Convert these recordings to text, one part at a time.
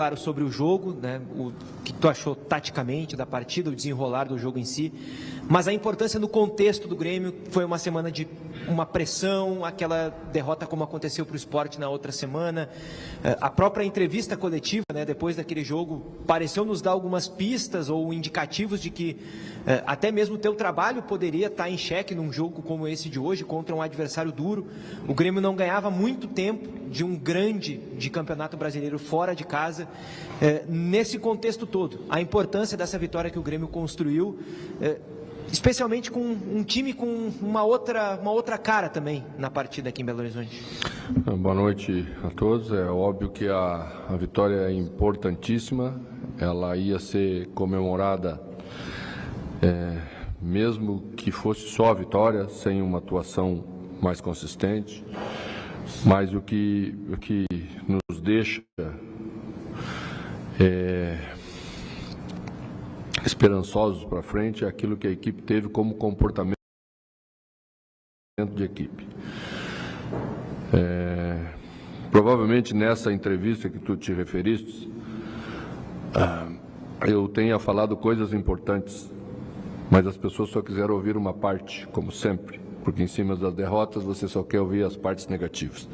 claro, sobre o jogo, né, o que tu achou taticamente da partida, o desenrolar do jogo em si, mas a importância no contexto do Grêmio. Foi uma semana de uma pressão, aquela derrota como aconteceu para o Sport na outra semana, a própria entrevista coletiva, né, depois daquele jogo, pareceu nos dar algumas pistas ou indicativos de que até mesmo o teu trabalho poderia estar em xeque num jogo como esse de hoje, contra um adversário duro. O Grêmio não ganhava muito tempo de um grande de campeonato brasileiro fora de casa. Nesse contexto todo, a importância dessa vitória que o Grêmio construiu, especialmente com um time com uma outra cara também na partida aqui em Belo Horizonte. Boa noite a todos. É óbvio que a vitória é importantíssima, ela ia ser comemorada mesmo que fosse só a vitória, sem uma atuação mais consistente, mas o que nos deixa esperançosos para frente é aquilo que a equipe teve como comportamento de equipe. Provavelmente nessa entrevista que tu te referiste, eu tenha falado coisas importantes, mas as pessoas só quiseram ouvir uma parte, como sempre, porque em cima das derrotas você só quer ouvir as partes negativas.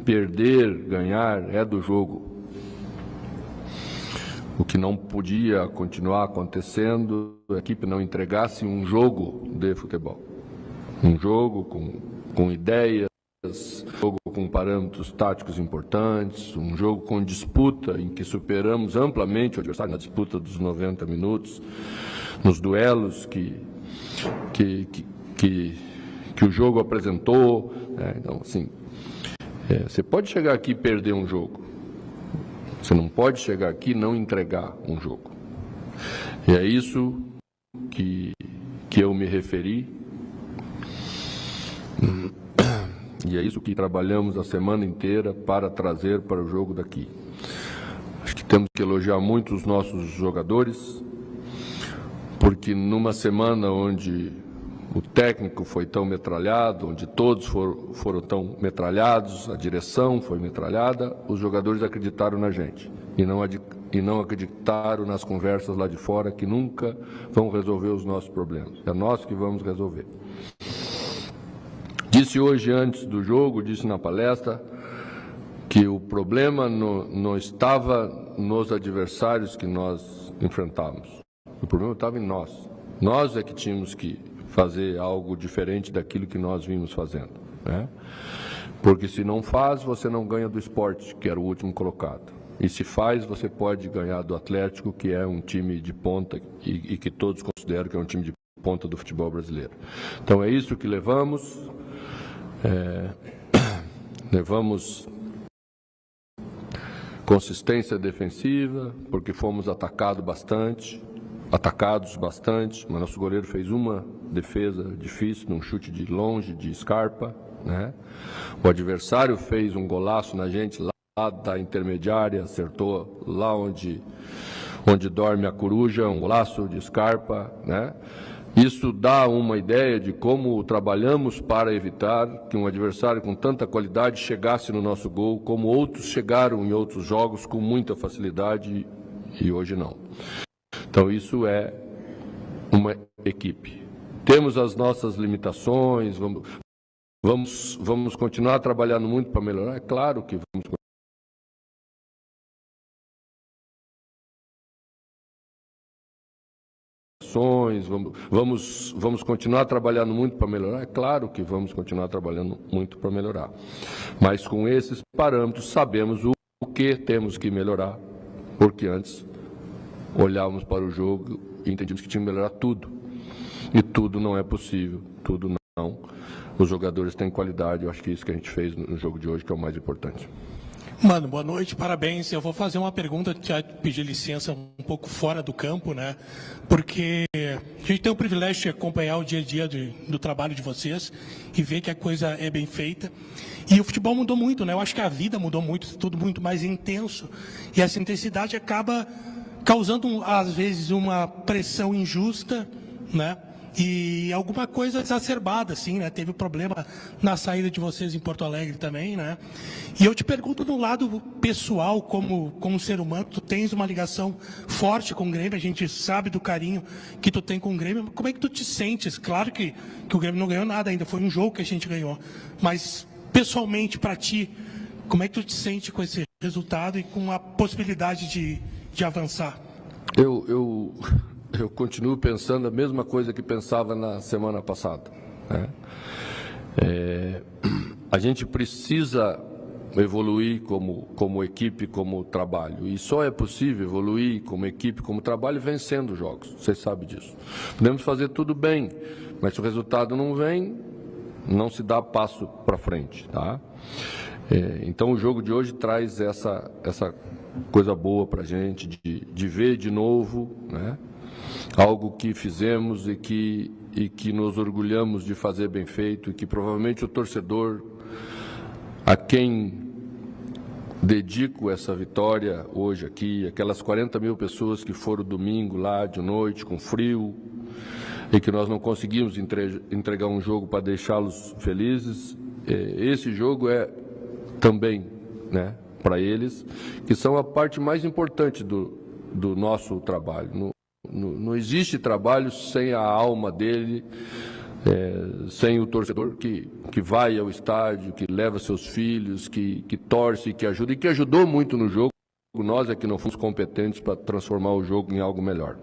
Perder, ganhar é do jogo. O que não podia continuar acontecendo é que a equipe não entregasse um jogo de futebol. Um jogo com ideias, um jogo com parâmetros táticos importantes, um jogo com disputa em que superamos amplamente o adversário na disputa dos 90 minutos, nos duelos que o jogo apresentou. Então, assim, você pode chegar aqui e perder um jogo. Você não pode chegar aqui e não entregar um jogo. E é isso que eu me referi. E é isso que trabalhamos a semana inteira para trazer para o jogo daqui. Acho que temos que elogiar muito os nossos jogadores, porque numa semana onde o técnico foi tão metralhado, onde todos foram tão metralhados, a direção foi metralhada, os jogadores acreditaram na gente e não acreditaram nas conversas lá de fora que nunca vão resolver os nossos problemas. É nós que vamos resolver. Disse hoje, antes do jogo, disse na palestra, que o problema não estava nos adversários que nós enfrentávamos. O problema estava em nós. Nós é que tínhamos que fazer algo diferente daquilo que nós vimos fazendo, né? Porque se não faz, você não ganha do Sport, que era o último colocado. E se faz, você pode ganhar do Atlético, que é um time de ponta e que todos consideram que é um time de ponta do futebol brasileiro. Então é isso que levamos. Levamos consistência defensiva, porque fomos atacados bastante, mas nosso goleiro fez uma defesa difícil, num chute de longe, de Scarpa, né? O adversário fez um golaço na gente lá da intermediária, acertou lá onde dorme a coruja, um golaço de Scarpa, né? Isso dá uma ideia de como trabalhamos para evitar que um adversário com tanta qualidade chegasse no nosso gol, como outros chegaram em outros jogos com muita facilidade e hoje não. Então isso é uma equipe. Temos as nossas limitações, vamos continuar trabalhando muito para melhorar? É claro que vamos Vamos continuar trabalhando muito para melhorar? É claro que vamos continuar trabalhando muito para melhorar. Mas com esses parâmetros sabemos o que temos que melhorar, porque antes olhávamos para o jogo e entendíamos que tinha que melhorar tudo. E tudo não é possível, tudo não. Os jogadores têm qualidade, eu acho que isso que a gente fez no jogo de hoje que é o mais importante. Mano, boa noite, parabéns. Eu vou fazer uma pergunta, te pedir licença um pouco fora do campo, né? Porque a gente tem o privilégio de acompanhar o dia a dia do trabalho de vocês e ver que a coisa é bem feita. E o futebol mudou muito, né? Eu acho que a vida mudou muito, tudo muito mais intenso. E essa intensidade acaba causando, às vezes, uma pressão injusta, né? E alguma coisa exacerbada, assim, né? Teve um problema na saída de vocês em Porto Alegre também, né? E eu te pergunto do lado pessoal, como ser humano, tu tens uma ligação forte com o Grêmio, a gente sabe do carinho que tu tem com o Grêmio. Como é que tu te sentes? Claro que o Grêmio não ganhou nada ainda, foi um jogo que a gente ganhou. Mas, pessoalmente, para ti, como é que tu te sente com esse resultado e com a possibilidade de avançar? Eu continuo pensando a mesma coisa que pensava na semana passada, né? A gente precisa evoluir como equipe, como trabalho. E só é possível evoluir como equipe, como trabalho, vencendo jogos. Vocês sabem disso. Podemos fazer tudo bem, mas se o resultado não vem, não se dá passo para frente, tá? Então o jogo de hoje traz essa coisa boa para a gente, de ver de novo, né? Algo que fizemos e que nos orgulhamos de fazer bem feito, e que provavelmente o torcedor a quem dedico essa vitória hoje aqui, aquelas 40 mil pessoas que foram domingo lá de noite com frio e que nós não conseguimos entregar um jogo para deixá-los felizes, esse jogo é também, né, para eles, que são a parte mais importante do nosso trabalho. Não existe trabalho sem a alma dele, sem o torcedor que vai ao estádio, que leva seus filhos, que torce, que ajuda, e que ajudou muito no jogo. Nós é que não fomos competentes para transformar o jogo em algo melhor.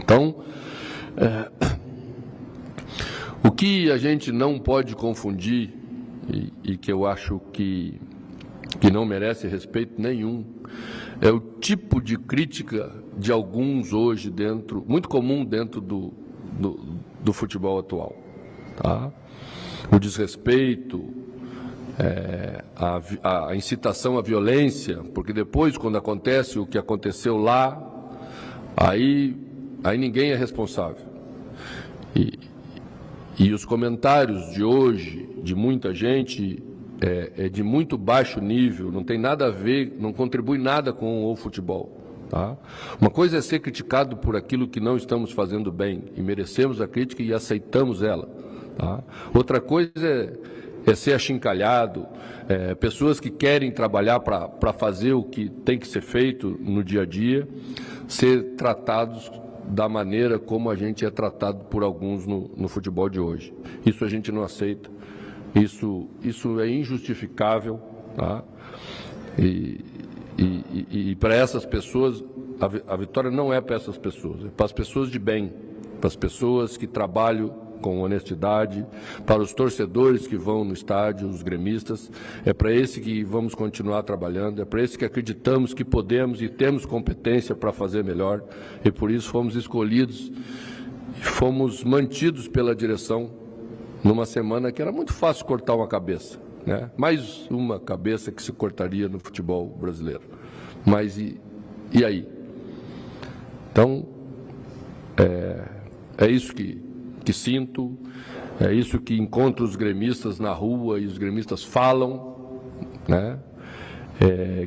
Então, o que a gente não pode confundir, e que eu acho que não merece respeito nenhum, é o tipo de crítica de alguns hoje muito comum dentro do futebol atual, tá? O desrespeito, a incitação à violência, porque depois, quando acontece o que aconteceu lá, aí ninguém é responsável. E os comentários de hoje, de muita gente, é de muito baixo nível, não tem nada a ver, não contribui nada com o futebol. Tá? Uma coisa é ser criticado por aquilo que não estamos fazendo bem, e merecemos a crítica e aceitamos ela. Tá? Outra coisa é ser achincalhado, pessoas que querem trabalhar para fazer o que tem que ser feito no dia a dia, ser tratados da maneira como a gente é tratado por alguns no futebol de hoje. Isso a gente não aceita. Isso é injustificável, tá? E para essas pessoas, a vitória não é para essas pessoas, é para as pessoas de bem, para as pessoas que trabalham com honestidade, para os torcedores que vão no estádio, os gremistas, é para esse que vamos continuar trabalhando, é para esse que acreditamos que podemos e temos competência para fazer melhor, e por isso fomos escolhidos, fomos mantidos pela direção numa semana que era muito fácil cortar uma cabeça, né? Mais uma cabeça que se cortaria no futebol brasileiro. Mas e aí? Então, é isso que sinto, é isso que encontro os gremistas na rua e os gremistas falam, né?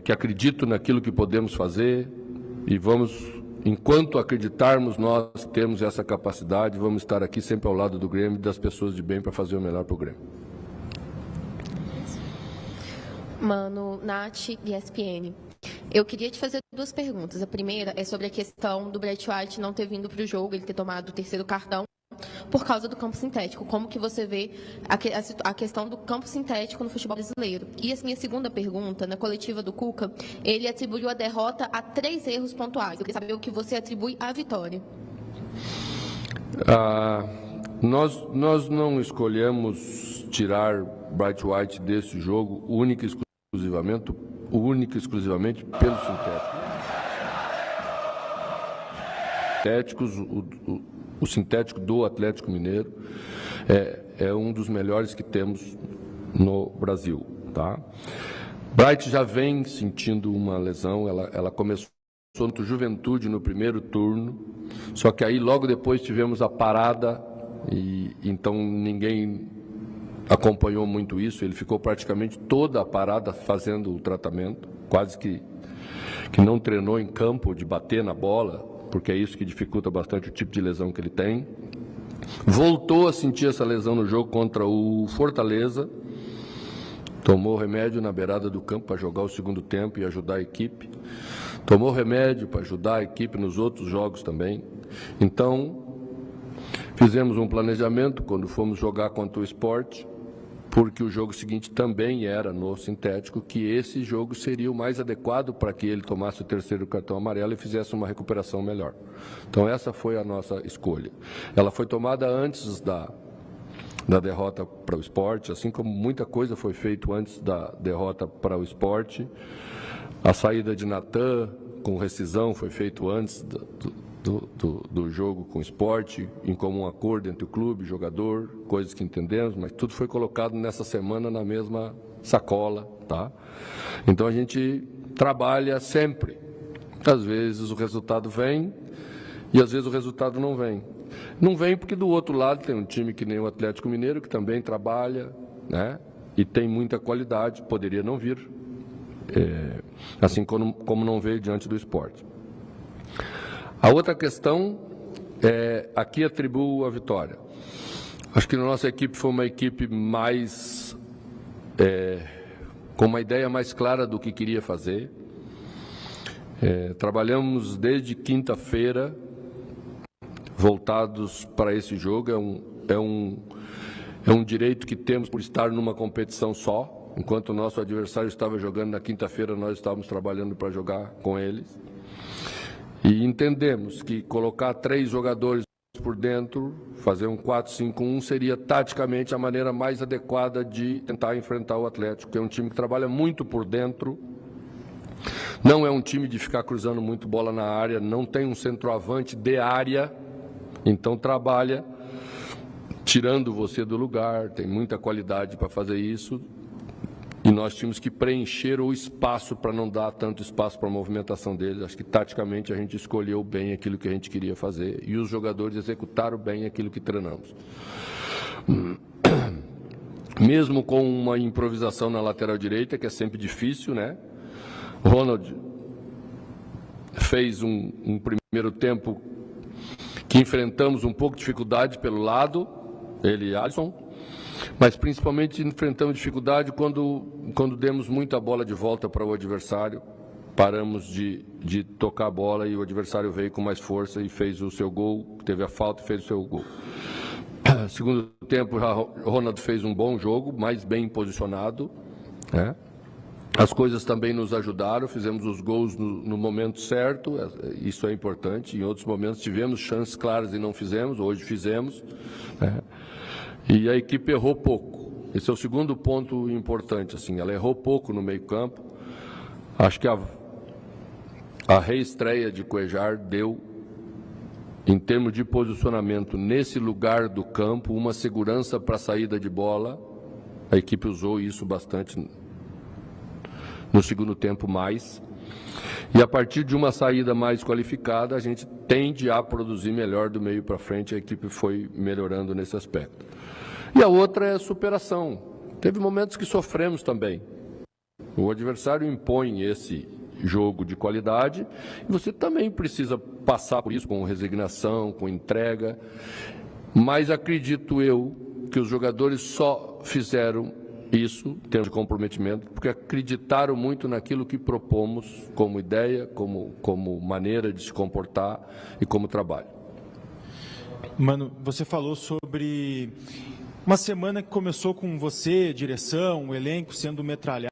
Que acredito naquilo que podemos fazer e vamos... Enquanto acreditarmos, nós temos essa capacidade, vamos estar aqui sempre ao lado do Grêmio e das pessoas de bem para fazer o melhor para o Grêmio. Mano, Nath, ESPN. Eu queria te fazer duas perguntas. A primeira é sobre a questão do Brett White não ter vindo para o jogo, ele ter tomado o terceiro cartão por causa do campo sintético. Como que você vê a questão do campo sintético no futebol brasileiro? E a minha segunda pergunta, na coletiva do Cuca, ele atribuiu a derrota a 3 erros pontuais. Eu queria saber o que você atribui à vitória. Nós não escolhemos tirar Brett White desse jogo única e exclusivamente pelo sintético. O sintético do Atlético Mineiro é um dos melhores que temos no Brasil, tá? Bright já vem sentindo uma lesão, ela começou no Juventude no primeiro turno, só que aí logo depois tivemos a parada e então ninguém acompanhou muito isso, ele ficou praticamente toda a parada fazendo o tratamento, quase que não treinou em campo de bater na bola, porque é isso que dificulta bastante o tipo de lesão que ele tem. voltou a sentir essa lesão no jogo contra o Fortaleza, tomou remédio na beirada do campo para jogar o segundo tempo e ajudar a equipe, tomou remédio para ajudar a equipe nos outros jogos também. Então, fizemos um planejamento quando fomos jogar contra o Sport, porque o jogo seguinte também era no sintético, que esse jogo seria o mais adequado para que ele tomasse o terceiro cartão amarelo e fizesse uma recuperação melhor. Então essa foi a nossa escolha. Ela foi tomada antes da derrota para o Sport, assim como muita coisa foi feita antes da derrota para o Sport. A saída de Natan com rescisão foi feito antes do jogo com o Sport, em comum acordo entre o clube e o jogador, coisas que entendemos, mas tudo foi colocado nessa semana na mesma sacola, tá? Então a gente trabalha sempre. Às vezes o resultado vem e às vezes o resultado não vem. Não vem porque do outro lado tem um time que nem o Atlético Mineiro, que também trabalha, né? E tem muita qualidade, poderia não vir, assim como não veio diante do Sport. A outra questão é, aqui atribuo a vitória. Acho que a nossa equipe foi uma equipe mais, com uma ideia mais clara do que queria fazer. Trabalhamos desde quinta-feira, voltados para esse jogo. É um direito que temos por estar numa competição só. Enquanto o nosso adversário estava jogando na quinta-feira, nós estávamos trabalhando para jogar com eles. E entendemos que colocar 3 jogadores por dentro, fazer um 4-5-1, seria taticamente a maneira mais adequada de tentar enfrentar o Atlético, que é um time que trabalha muito por dentro, não é um time de ficar cruzando muito bola na área, não tem um centroavante de área, então trabalha tirando você do lugar, tem muita qualidade para fazer isso. E nós tínhamos que preencher o espaço para não dar tanto espaço para a movimentação deles. Acho que, taticamente, a gente escolheu bem aquilo que a gente queria fazer e os jogadores executaram bem aquilo que treinamos. Mesmo com uma improvisação na lateral direita, que é sempre difícil, né? Ronald fez um primeiro tempo que enfrentamos um pouco de dificuldade pelo lado, ele e Alisson. Mas principalmente enfrentamos dificuldade quando demos muita bola de volta para o adversário, paramos de tocar a bola e o adversário veio com mais força e fez o seu gol, teve a falta e fez o seu gol. Segundo tempo, o Ronaldo fez um bom jogo, mais bem posicionado, né? As coisas também nos ajudaram, fizemos os gols no momento certo, isso é importante. Em outros momentos tivemos chances claras e não fizemos, hoje fizemos, né? E a equipe errou pouco. Esse é o segundo ponto importante, assim, ela errou pouco no meio-campo. Acho que a reestreia de Cuéllar deu, em termos de posicionamento nesse lugar do campo, uma segurança para a saída de bola. A equipe usou isso bastante no segundo tempo mais. E a partir de uma saída mais qualificada, a gente tende a produzir melhor do meio para frente. A equipe foi melhorando nesse aspecto. E a outra é a superação. Teve momentos que sofremos também. O adversário impõe esse jogo de qualidade e você também precisa passar por isso com resignação, com entrega. Mas acredito eu que os jogadores só fizeram isso, em termos de comprometimento, porque acreditaram muito naquilo que propomos como ideia, como maneira de se comportar e como trabalho. Mano, você falou sobre uma semana que começou com você, direção, o elenco sendo metralhado,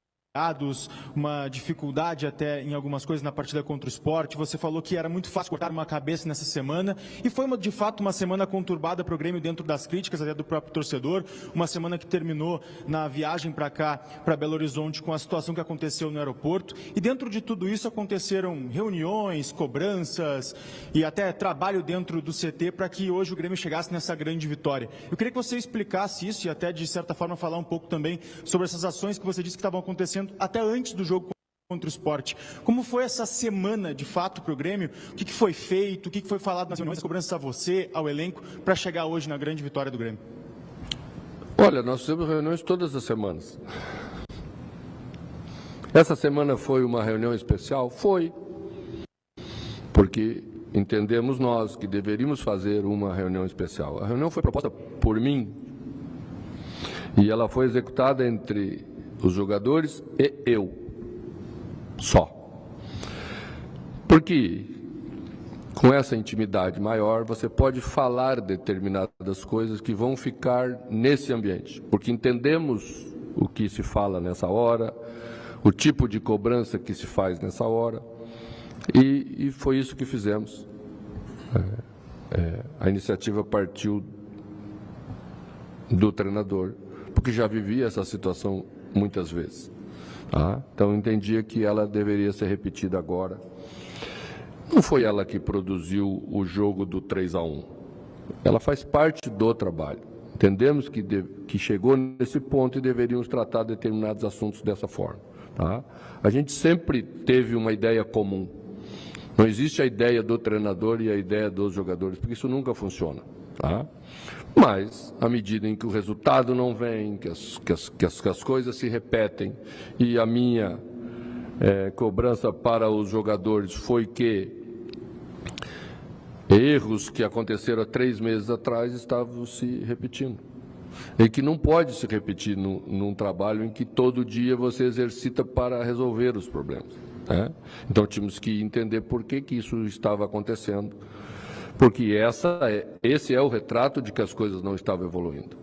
uma dificuldade até em algumas coisas na partida contra o Sport. Você falou que era muito fácil cortar uma cabeça nessa semana e foi de fato uma semana conturbada para o Grêmio dentro das críticas até do próprio torcedor, uma semana que terminou na viagem para cá, para Belo Horizonte, com a situação que aconteceu no aeroporto, e dentro de tudo isso aconteceram reuniões, cobranças e até trabalho dentro do CT para que hoje o Grêmio chegasse nessa grande vitória. Eu queria que você explicasse isso e até de certa forma falar um pouco também sobre essas ações que você disse que estavam acontecendo até antes do jogo contra o Sport. Como foi essa semana, de fato, para o Grêmio? O que foi feito? O que foi falado nas reuniões, cobranças a você, ao elenco, para chegar hoje na grande vitória do Grêmio? Olha, nós temos reuniões todas as semanas. Essa semana foi uma reunião especial? Foi. Porque entendemos nós que deveríamos fazer uma reunião especial. A reunião foi proposta por mim e ela foi executada entre os jogadores e eu, só. Porque com essa intimidade maior, você pode falar determinadas coisas que vão ficar nesse ambiente, porque entendemos o que se fala nessa hora, o tipo de cobrança que se faz nessa hora, e foi isso que fizemos. A iniciativa partiu do treinador, porque já vivia essa situação muitas vezes. Tá? Então, eu entendia que ela deveria ser repetida agora. Não foi ela que produziu o jogo do 3-1. Ela faz parte do trabalho. Entendemos que chegou nesse ponto e deveríamos tratar determinados assuntos dessa forma. Tá? A gente sempre teve uma ideia comum. Não existe a ideia do treinador e a ideia dos jogadores, porque isso nunca funciona. Tá? Mas, à medida em que o resultado não vem, que as coisas se repetem, e a minha cobrança para os jogadores foi que erros que aconteceram há 3 meses atrás estavam se repetindo. E que não pode se repetir num trabalho em que todo dia você exercita para resolver os problemas. Né? Então, tínhamos que entender por que isso estava acontecendo. Porque esse é o retrato de que as coisas não estavam evoluindo.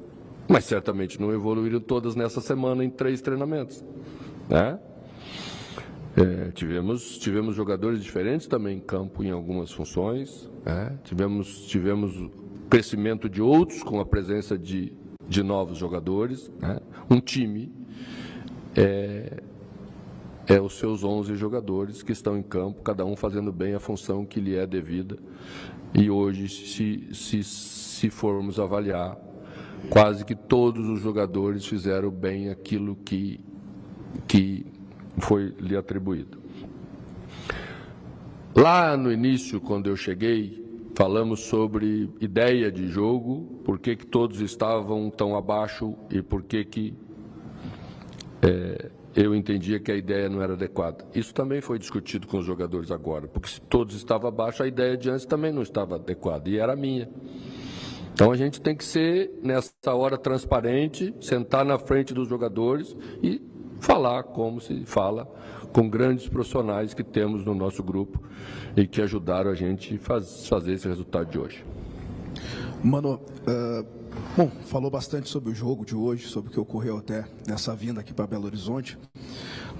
Mas certamente não evoluíram todas nessa semana em 3 treinamentos. Né? Tivemos jogadores diferentes também em campo em algumas funções. Né? Tivemos o crescimento de outros com a presença de novos jogadores. Né? Um time os seus 11 jogadores que estão em campo, cada um fazendo bem a função que lhe é devida. E hoje, se formos avaliar, quase que todos os jogadores fizeram bem aquilo que foi lhe atribuído. Lá no início, quando eu cheguei, falamos sobre ideia de jogo, por que todos estavam tão abaixo e por que eu entendia que a ideia não era adequada. Isso também foi discutido com os jogadores agora, porque se todos estavam abaixo, a ideia de antes também não estava adequada, e era a minha. Então, a gente tem que ser, nessa hora, transparente, sentar na frente dos jogadores e falar como se fala com grandes profissionais que temos no nosso grupo e que ajudaram a gente a fazer esse resultado de hoje. Mano, bom, falou bastante sobre o jogo de hoje, sobre o que ocorreu até nessa vinda aqui para Belo Horizonte,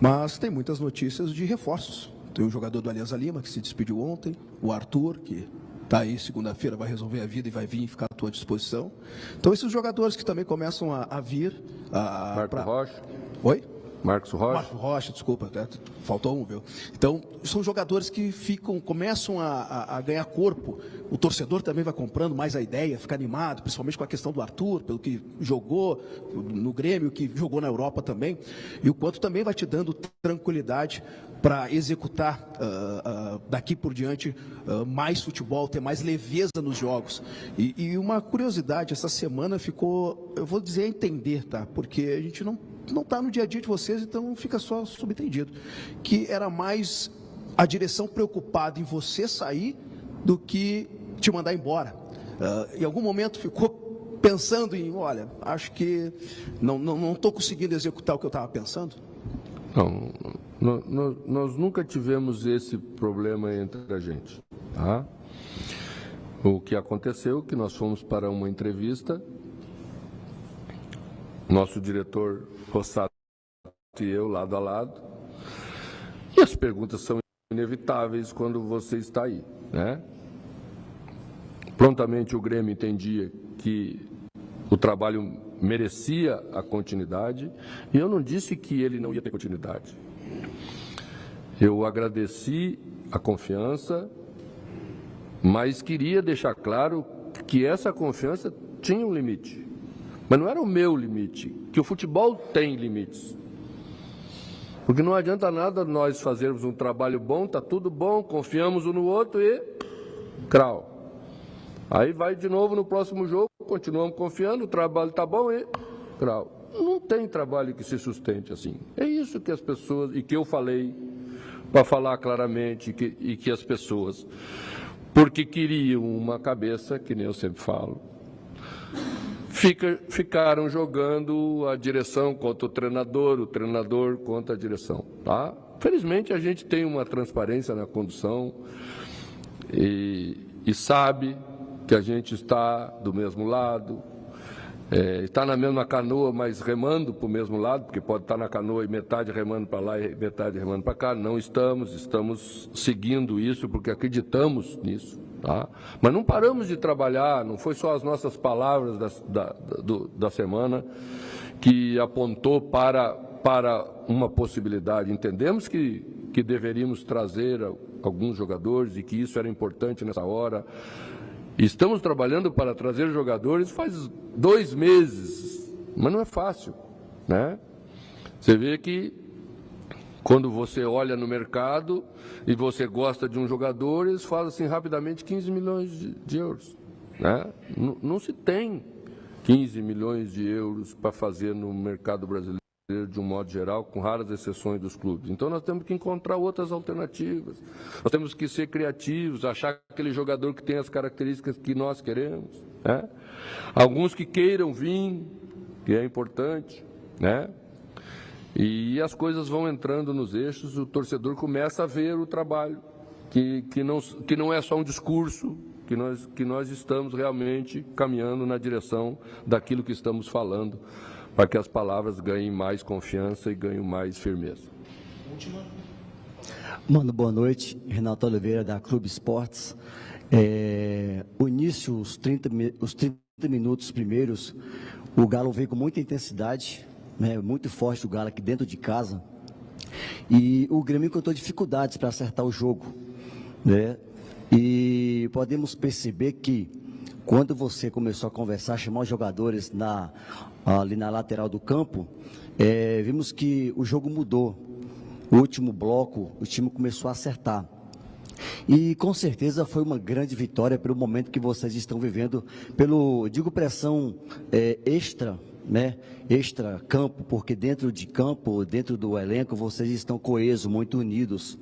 mas tem muitas notícias de reforços. Tem o jogador do Alianza Lima, que se despediu ontem, o Arthur, que está aí segunda-feira, vai resolver a vida e vai vir ficar à tua disposição. Então, esses jogadores que também começam a vir... Marco Rocha. Oi? Marcos Rocha. Marco Rocha, desculpa, faltou um, viu? Então, são jogadores que começam a ganhar corpo. O torcedor também vai comprando mais a ideia, fica animado, principalmente com a questão do Arthur, pelo que jogou no Grêmio, que jogou na Europa também, e o quanto também vai te dando tranquilidade para executar daqui por diante mais futebol, ter mais leveza nos jogos. E uma curiosidade, essa semana ficou, eu vou dizer a entender, tá? Porque a gente não está no dia a dia de vocês, então fica só subentendido, que era mais a direção preocupada em você sair do que te mandar embora. Em algum momento ficou pensando em, olha, acho que não estou conseguindo executar o que eu estava pensando? Não, nós nunca tivemos esse problema entre a gente. Tá? O que aconteceu é que nós fomos para uma entrevista, nosso diretor Rossato e eu, lado a lado, e as perguntas são inevitáveis quando você está aí, né? Prontamente o Grêmio entendia que o trabalho merecia a continuidade, e eu não disse que ele não ia ter continuidade. Eu agradeci a confiança, mas queria deixar claro que essa confiança tinha um limite. Mas não era o meu limite, que o futebol tem limites. Porque não adianta nada nós fazermos um trabalho bom, está tudo bom, confiamos um no outro e... crau. Aí vai de novo no próximo jogo, continuamos confiando, o trabalho está bom e... crau. Não tem trabalho que se sustente assim. É isso que as pessoas... e que eu falei, para falar claramente, e que as pessoas porque queriam uma cabeça, que nem eu sempre falo, ficaram jogando a direção contra o treinador contra a direção. Tá? Felizmente, a gente tem uma transparência na condução e sabe que a gente está do mesmo lado, está na mesma canoa, mas remando para o mesmo lado, porque pode estar na canoa e metade remando para lá e metade remando para cá. Não estamos seguindo isso porque acreditamos nisso. Tá? Mas não paramos de trabalhar, não foi só as nossas palavras da semana que apontou para uma possibilidade. Entendemos que deveríamos trazer alguns jogadores e que isso era importante nessa hora. Estamos trabalhando para trazer jogadores faz 2 meses, mas não é fácil, né? Você vê que quando você olha no mercado e você gosta de um jogador, eles fazem assim rapidamente 15 milhões de euros, né? Não se tem 15 milhões de euros para fazer no mercado brasileiro de um modo geral, com raras exceções dos clubes. Então nós temos que encontrar outras alternativas. Nós temos que ser criativos, achar aquele jogador que tem as características que nós queremos, né? Alguns que queiram vir, que é importante, né? E as coisas vão entrando nos eixos, o torcedor começa a ver o trabalho, que não é só um discurso, que nós estamos realmente caminhando na direção daquilo que estamos falando, para que as palavras ganhem mais confiança e ganhem mais firmeza. Mano, boa noite. Renato Oliveira, da Clube Esportes. O início, os 30 minutos primeiros, o Galo veio com muita intensidade, né, muito forte o Galo aqui dentro de casa. E o Grêmio encontrou dificuldades para acertar o jogo, né? E podemos perceber que quando você começou a conversar, chamar os jogadores ali na lateral do campo, vimos que o jogo mudou. O último bloco, o time começou a acertar. E com certeza foi uma grande vitória pelo momento que vocês estão vivendo, digo pressão extra, né? Extra campo, porque dentro de campo, dentro do elenco, vocês estão coesos, muito unidos.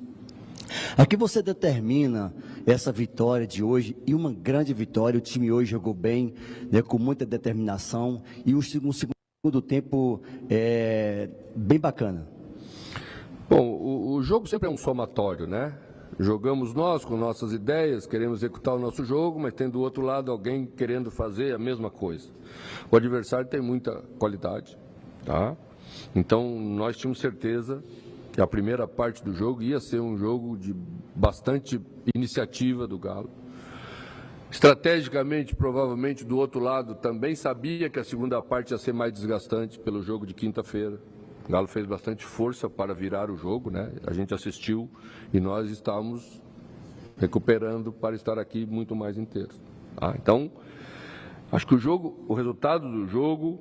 Aqui você determina essa vitória de hoje, e uma grande vitória. O time hoje jogou bem, né, com muita determinação, e um segundo tempo bem bacana. Bom, o jogo sempre é um somatório, né? Jogamos nós com nossas ideias, queremos executar o nosso jogo, mas tem do outro lado alguém querendo fazer a mesma coisa. O adversário tem muita qualidade, tá? Então nós tínhamos certeza que a primeira parte do jogo ia ser um jogo de bastante iniciativa do Galo. Estrategicamente, provavelmente, do outro lado, também sabia que a segunda parte ia ser mais desgastante pelo jogo de quinta-feira. O Galo fez bastante força para virar o jogo, né? A gente assistiu e nós estávamos recuperando para estar aqui muito mais inteiros. Tá? Então, acho que o resultado do jogo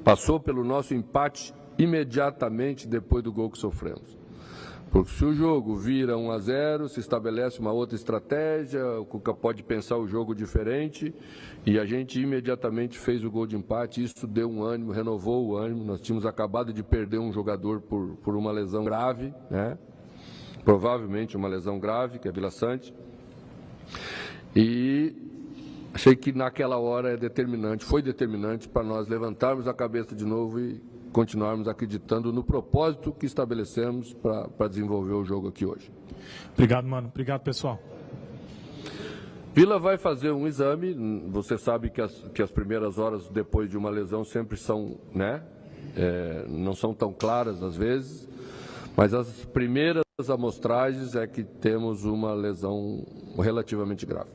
passou pelo nosso empate imediatamente depois do gol que sofremos. Porque se o jogo vira 1-0, se estabelece uma outra estratégia, o Cuca pode pensar o jogo diferente, e a gente imediatamente fez o gol de empate. Isso deu um ânimo, renovou o ânimo. Nós tínhamos acabado de perder um jogador por uma lesão grave, né? Provavelmente uma lesão grave, que é Vila Sante. E achei que naquela hora foi determinante para nós levantarmos a cabeça de novo e continuarmos acreditando no propósito que estabelecemos para desenvolver o jogo aqui hoje. Obrigado, mano. Obrigado, pessoal. Vila vai fazer um exame. Você sabe que as primeiras horas depois de uma lesão sempre são, né? Não são tão claras às vezes, mas as primeiras amostragens é que temos uma lesão relativamente grave.